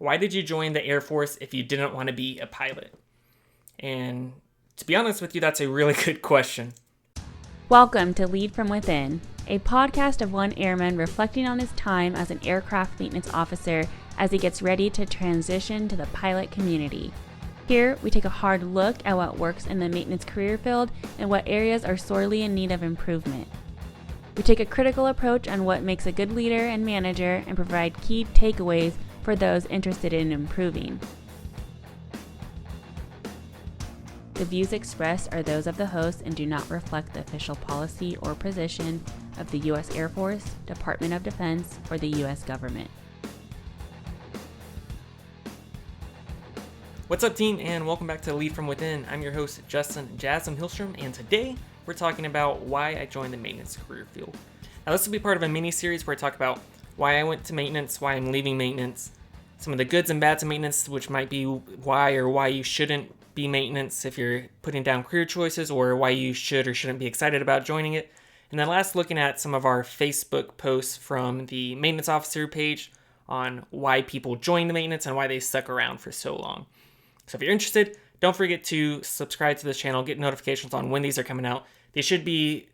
why did you join the Air Force if you didn't want to be a pilot? And to be honest with you, that's a really good question. Welcome to Lead From Within, a podcast of one airman reflecting on his time as an aircraft maintenance officer as he gets ready to transition to the pilot community. Here, we take a hard look at what works in the maintenance career field and what areas are sorely in need of improvement. We take a critical approach on what makes a good leader and manager and provide key takeaways for those interested in improving. The views expressed are those of the host and do not reflect the official policy or position of the U.S. Air Force, Department of Defense, or the U.S. government. What's up, team, and welcome back to Lead From Within. I'm your host, Justin Jasmine Hillstrom, and today we're talking about why I joined the maintenance career field. Now, this will be part of a mini-series where I talk about why I went to maintenance, why I'm leaving maintenance, some of the goods and bads of maintenance, which might be why you shouldn't be maintenance if you're putting down career choices, or why you should or shouldn't be excited about joining it. And then last, looking at some of our Facebook posts from the maintenance officer page on why people join the maintenance and why they stuck around for so long. So if you're interested, don't forget to subscribe to this channel, get notifications on when these are coming out. They should be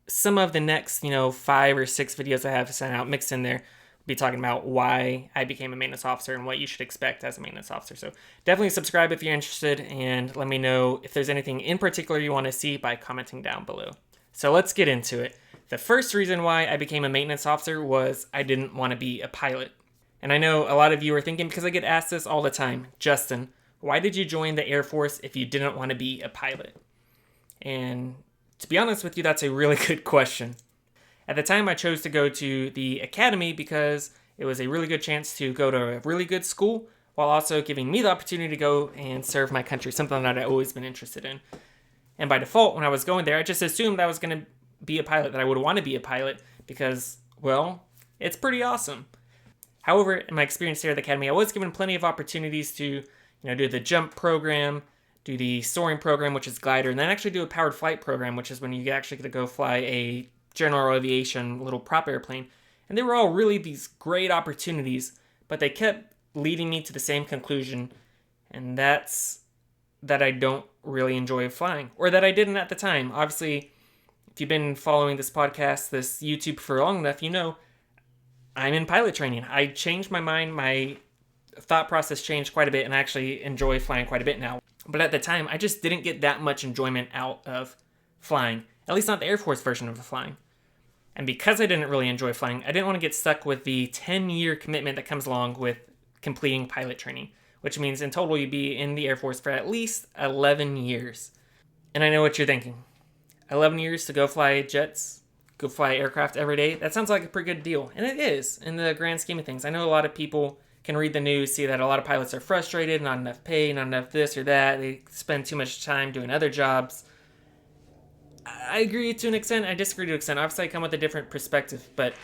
some of the next, 5 or 6 videos I have sent out mixed in there. We'll be talking about why I became a maintenance officer and what you should expect as a maintenance officer. So definitely subscribe if you're interested, and let me know if there's anything in particular you want to see by commenting down below. So let's get into it. The first reason why I became a maintenance officer was I didn't want to be a pilot. And I know a lot of you are thinking, because I get asked this all the time, Justin, why did you join the Air Force if you didn't want to be a pilot? And to be honest with you, that's a really good question. At the time, I chose to go to the academy because it was a really good chance to go to a really good school while also giving me the opportunity to go and serve my country, something that I've always been interested in. And by default, when I was going there, I just assumed I was going to be a pilot, that I would want to be a pilot because, well, it's pretty awesome. However, in my experience here at the academy, I was given plenty of opportunities to do the jump program, do the soaring program, which is glider, and then actually do a powered flight program, which is when you actually get to go fly a general aviation little prop airplane. And they were all really these great opportunities, but they kept leading me to the same conclusion, and that's that I don't really enjoy flying, or that I didn't at the time. Obviously, if you've been following this podcast, this YouTube for long enough, you know I'm in pilot training. I changed my mind, my thought process changed quite a bit, and I actually enjoy flying quite a bit now. But at the time, I just didn't get that much enjoyment out of flying, at least not the Air Force version of the flying. And because I didn't really enjoy flying, I didn't want to get stuck with the 10-year commitment that comes along with completing pilot training, which means in total you'd be in the Air Force for at least 11 years. And I know what you're thinking. 11 years to go fly jets, go fly aircraft every day? That sounds like a pretty good deal. And it is, in the grand scheme of things. I know a lot of people can read the news, see that a lot of pilots are frustrated, not enough pay, not enough this or that. They spend too much time doing other jobs. I agree to an extent. I disagree to an extent. Obviously, I come with a different perspective, but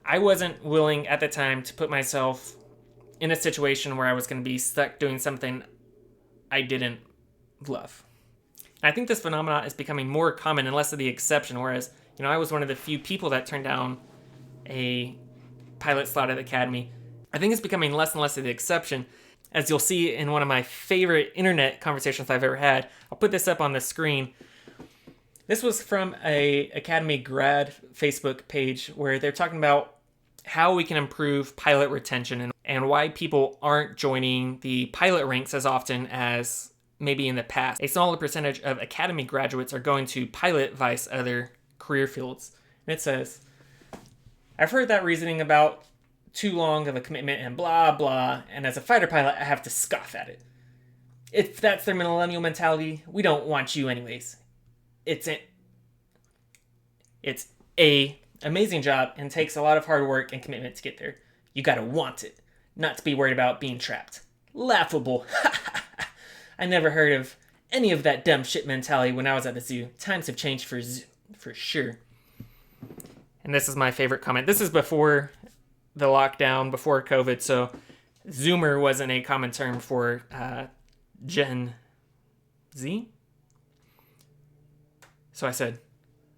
I wasn't willing at the time to put myself in a situation where I was going to be stuck doing something I didn't love. And I think this phenomenon is becoming more common and less of the exception, whereas, I was one of the few people that turned down a pilot slot at the academy. I think it's becoming less and less of the exception, as you'll see in one of my favorite internet conversations I've ever had. I'll put this up on the screen. This was from a Academy grad Facebook page where they're talking about how we can improve pilot retention and why people aren't joining the pilot ranks as often as maybe in the past. A smaller percentage of Academy graduates are going to pilot vice other career fields. And it says, I've heard that reasoning about too long of a commitment and blah, blah, and as a fighter pilot, I have to scoff at it. If that's their millennial mentality, we don't want you anyways. It's a amazing job and takes a lot of hard work and commitment to get there. You gotta want it, not to be worried about being trapped. Laughable. I never heard of any of that dumb shit mentality when I was at the zoo. Times have changed for sure. And this is my favorite comment. This is before the lockdown, before COVID, so Zoomer wasn't a common term for Gen Z. So I said,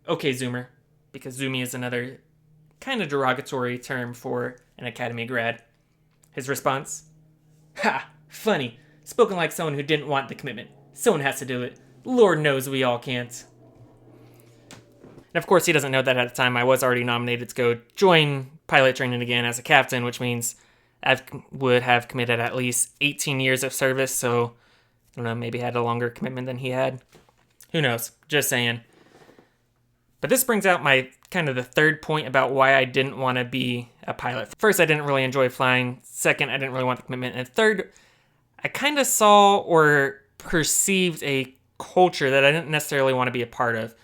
okay, Zoomer, because Zoomy is another kind of derogatory term for an academy grad. His response, Ha! Funny. Spoken like someone who didn't want the commitment. Someone has to do it. Lord knows we all can't. And of course, he doesn't know that at the time I was already nominated to go join pilot training again as a captain, which means I would have committed at least 18 years of service, so I don't know, maybe had a longer commitment than he had. Who knows? Just saying. But this brings out my kind of the third point about why I didn't want to be a pilot. First, I didn't really enjoy flying. Second, I didn't really want the commitment. And third, I kind of saw or perceived a culture that I didn't necessarily want to be a part of.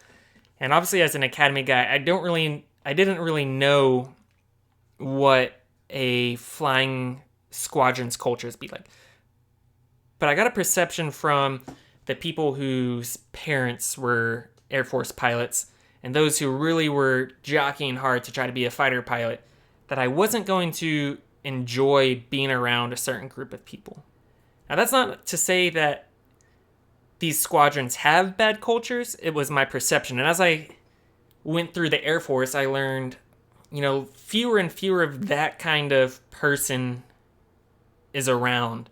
And obviously, as an academy guy, I didn't really know what a flying squadron's cultures be like. But I got a perception from the people whose parents were Air Force pilots and those who really were jockeying hard to try to be a fighter pilot that I wasn't going to enjoy being around a certain group of people. Now, that's not to say that these squadrons have bad cultures. It was my perception. And as I went through the Air Force, I learned, fewer and fewer of that kind of person is around.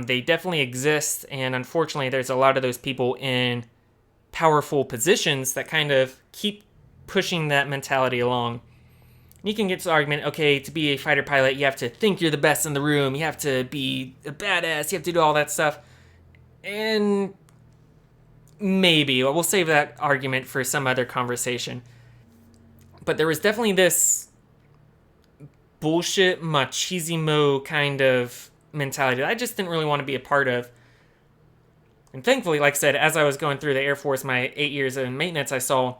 They definitely exist, and unfortunately, there's a lot of those people in powerful positions that kind of keep pushing that mentality along. You can get to the argument, okay, to be a fighter pilot, you have to think you're the best in the room, you have to be a badass, you have to do all that stuff. And maybe, we'll save that argument for some other conversation. But there was definitely this bullshit machismo kind of mentality that I just didn't really want to be a part of. And thankfully, like I said, as I was going through the Air Force, my 8 years in maintenance, I saw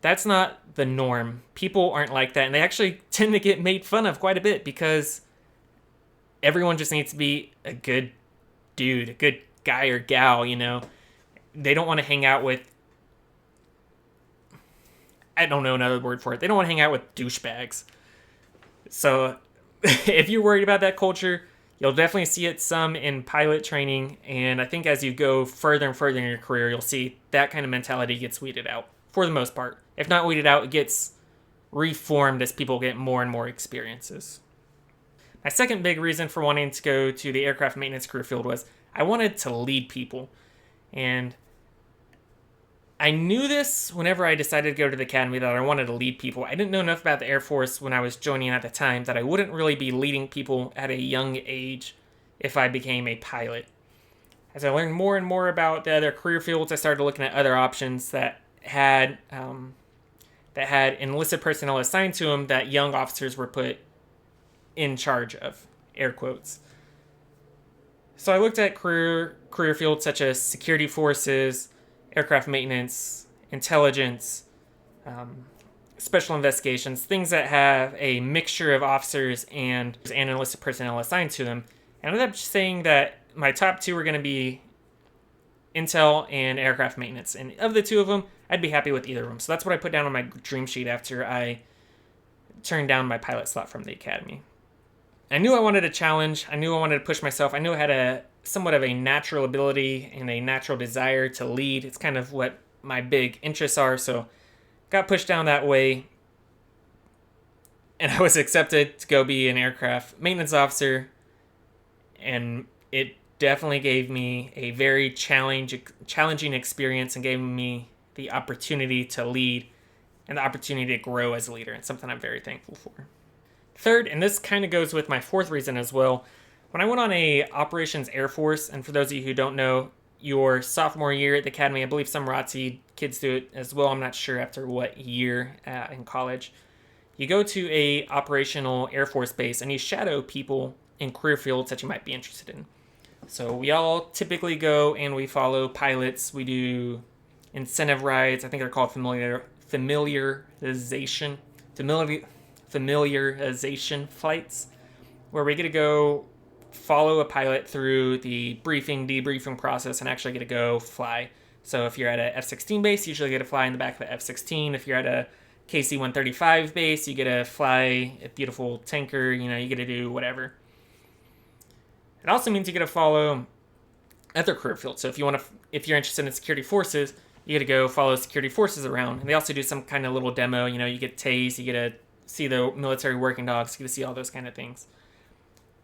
that's not the norm. People aren't like that, and they actually tend to get made fun of quite a bit because everyone just needs to be a good dude, a good guy or gal, They don't want to hang out with, I don't know another word for it. They don't want to hang out with douchebags. So if you're worried about that culture, you'll definitely see it some in pilot training, and I think as you go further and further in your career, you'll see that kind of mentality gets weeded out, for the most part. If not weeded out, it gets reformed as people get more and more experiences. My second big reason for wanting to go to the aircraft maintenance career field was I wanted to lead people. And I knew this whenever I decided to go to the academy, that I wanted to lead people. I didn't know enough about the Air Force when I was joining at the time that I wouldn't really be leading people at a young age if I became a pilot. As I learned more and more about the other career fields, I started looking at other options that had enlisted personnel assigned to them that young officers were put in charge of, air quotes. So I looked at career fields such as security forces, aircraft maintenance, intelligence, special investigations, things that have a mixture of officers and enlisted personnel assigned to them. And I ended up saying that my top two were going to be intel and aircraft maintenance. And of the two of them, I'd be happy with either of them. So that's what I put down on my dream sheet after I turned down my pilot slot from the academy. I knew I wanted a challenge. I knew I wanted to push myself. I knew I had somewhat of a natural ability and a natural desire to lead. It's kind of what my big interests are, so got pushed down that way. And I was accepted to go be an aircraft maintenance officer, and it definitely gave me a very challenging experience and gave me the opportunity to lead and the opportunity to grow as a leader. It's something I'm very thankful for. Third, and this kind of goes with my fourth reason as well, when I went on a Operations Air Force, and for those of you who don't know, your sophomore year at the academy, I believe some ROTC kids do it as well, I'm not sure after what year in college, you go to a operational Air Force base and you shadow people in career fields that you might be interested in. So we all typically go and we follow pilots, we do incentive rides, I think they're called familiarization flights, where we get to go follow a pilot through the briefing, debriefing process and actually get to go fly. So if you're at a F-16 base, you usually get to fly in the back of the F-16. If you're at a KC-135 base, you get to fly a beautiful tanker, you get to do whatever. It also means you get to follow other career fields. So if you're interested in security forces, you get to go follow security forces around. And they also do some kind of little demo, you get tased, you get to see the military working dogs, you get to see all those kind of things.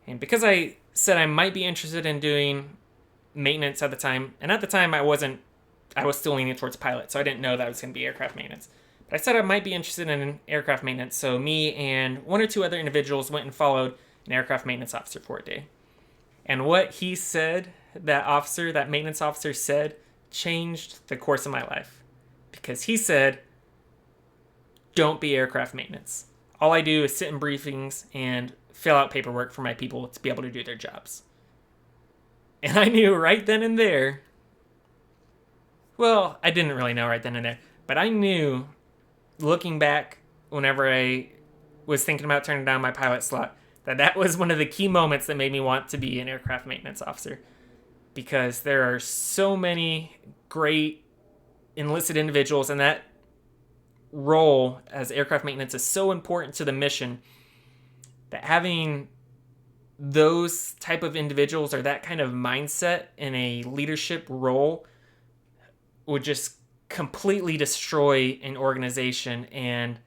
And because I said I might be interested in doing maintenance at the time, and at the time I was still leaning towards pilot, so I didn't know that it was going to be aircraft maintenance. But I said I might be interested in aircraft maintenance, so me and one or two other individuals went and followed an aircraft maintenance officer for a day. And what he said, that maintenance officer said, changed the course of my life. Because he said, don't be aircraft maintenance. All I do is sit in briefings and fill out paperwork for my people to be able to do their jobs. And I knew right then and there, well, I didn't really know right then and there, but I knew, looking back, whenever I was thinking about turning down my pilot slot, that was one of the key moments that made me want to be an aircraft maintenance officer. Because there are so many great enlisted individuals, and that role as aircraft maintenance is so important to the mission that having those type of individuals or that kind of mindset in a leadership role would just completely destroy an organization, and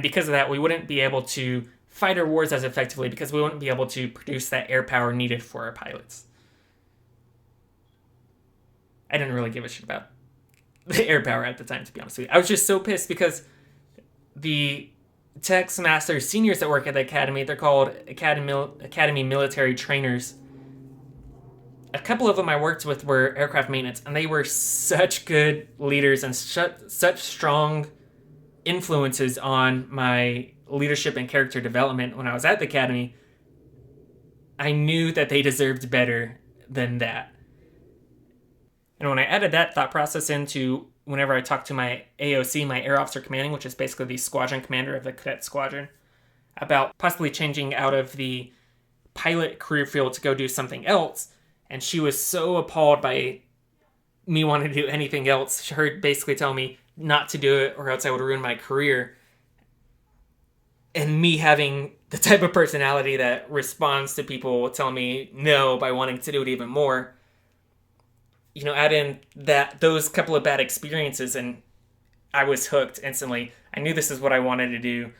because of that we wouldn't be able to fight our wars as effectively, because we wouldn't be able to produce that air power needed for our pilots. I didn't really give a shit about the air power at the time, to be honest with you. I was just so pissed because the techs, masters, seniors that work at the academy, they're called Academy Military Trainers. A couple of them I worked with were aircraft maintenance, and they were such good leaders and such strong influences on my leadership and character development when I was at the academy. I knew that they deserved better than that. And when I added that thought process into whenever I talked to my AOC, my Air Officer Commanding, which is basically the squadron commander of the cadet squadron, about possibly changing out of the pilot career field to go do something else, and she was so appalled by me wanting to do anything else, her basically tell me not to do it or else I would ruin my career. And me having the type of personality that responds to people telling me no by wanting to do it even more, add in those couple of bad experiences, and I was hooked instantly. I knew this is what I wanted to do.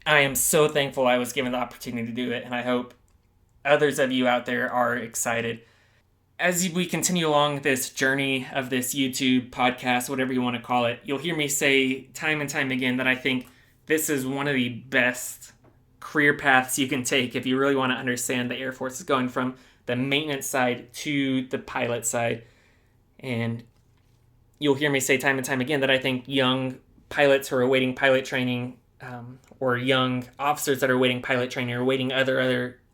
I am so thankful I was given the opportunity to do it, and I hope others of you out there are excited. As we continue along this journey of this YouTube podcast, whatever you want to call it, you'll hear me say time and time again that I think this is one of the best career paths you can take if you really want to understand the Air Force is going from the maintenance side to the pilot side. And you'll hear me say time and time again that I think young pilots who are awaiting pilot training, or young officers that are awaiting pilot training or awaiting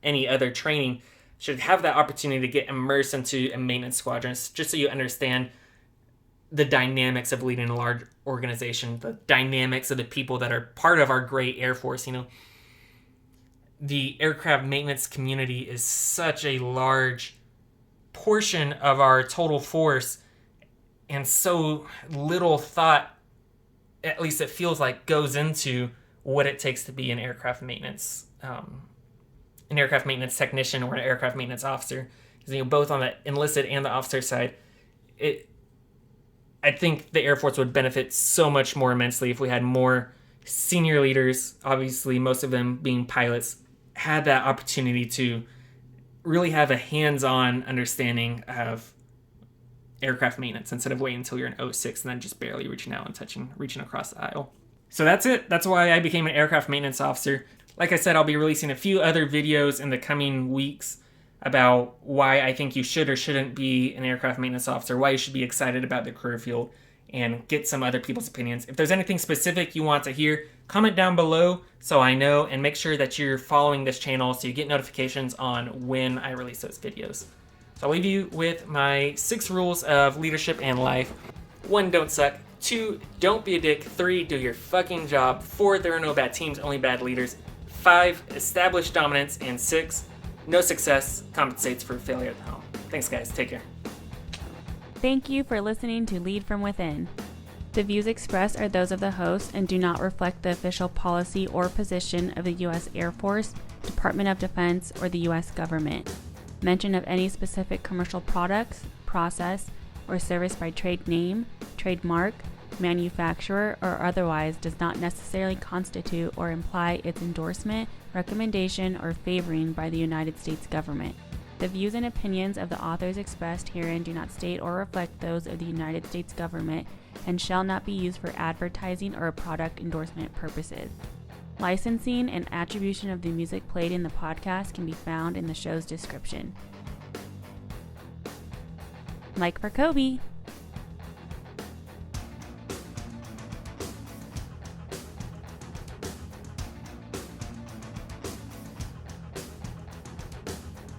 any other training, should have that opportunity to get immersed into a maintenance squadron, just so you understand the dynamics of leading a large organization, the dynamics of the people that are part of our great Air Force. The aircraft maintenance community is such a large portion of our total force, and so little thought, at least it feels like, goes into what it takes to be an aircraft maintenance technician or an aircraft maintenance officer. Because, both on the enlisted and the officer side, I think the Air Force would benefit so much more immensely if we had more senior leaders, obviously most of them being pilots, had that opportunity to really have a hands-on understanding of aircraft maintenance instead of waiting until you're in 06 and then just barely reaching out and reaching across the aisle. So that's it. That's why I became an aircraft maintenance officer. Like I said, I'll be releasing a few other videos in the coming weeks about why I think you should or shouldn't be an aircraft maintenance officer, why you should be excited about the career field, and get some other people's opinions. If there's anything specific you want to hear, comment down below so I know, and make sure that you're following this channel so you get notifications on when I release those videos. So I'll leave you with my 6 rules of leadership and life. 1, don't suck. 2, don't be a dick. 3, do your fucking job. 4, there are no bad teams, only bad leaders. 5, establish dominance. And 6, no success compensates for failure at home. Thanks, guys. Take care. Thank you for listening to Lead From Within. The views expressed are those of the host and do not reflect the official policy or position of the U.S. Air Force, Department of Defense, or the U.S. government. Mention of any specific commercial products, process, or service by trade name, trademark, manufacturer, or otherwise does not necessarily constitute or imply its endorsement, recommendation, or favoring by the United States government. The views and opinions of the authors expressed herein do not state or reflect those of the United States government and shall not be used for advertising or product endorsement purposes. Licensing and attribution of the music played in the podcast can be found in the show's description. Like for Kobe!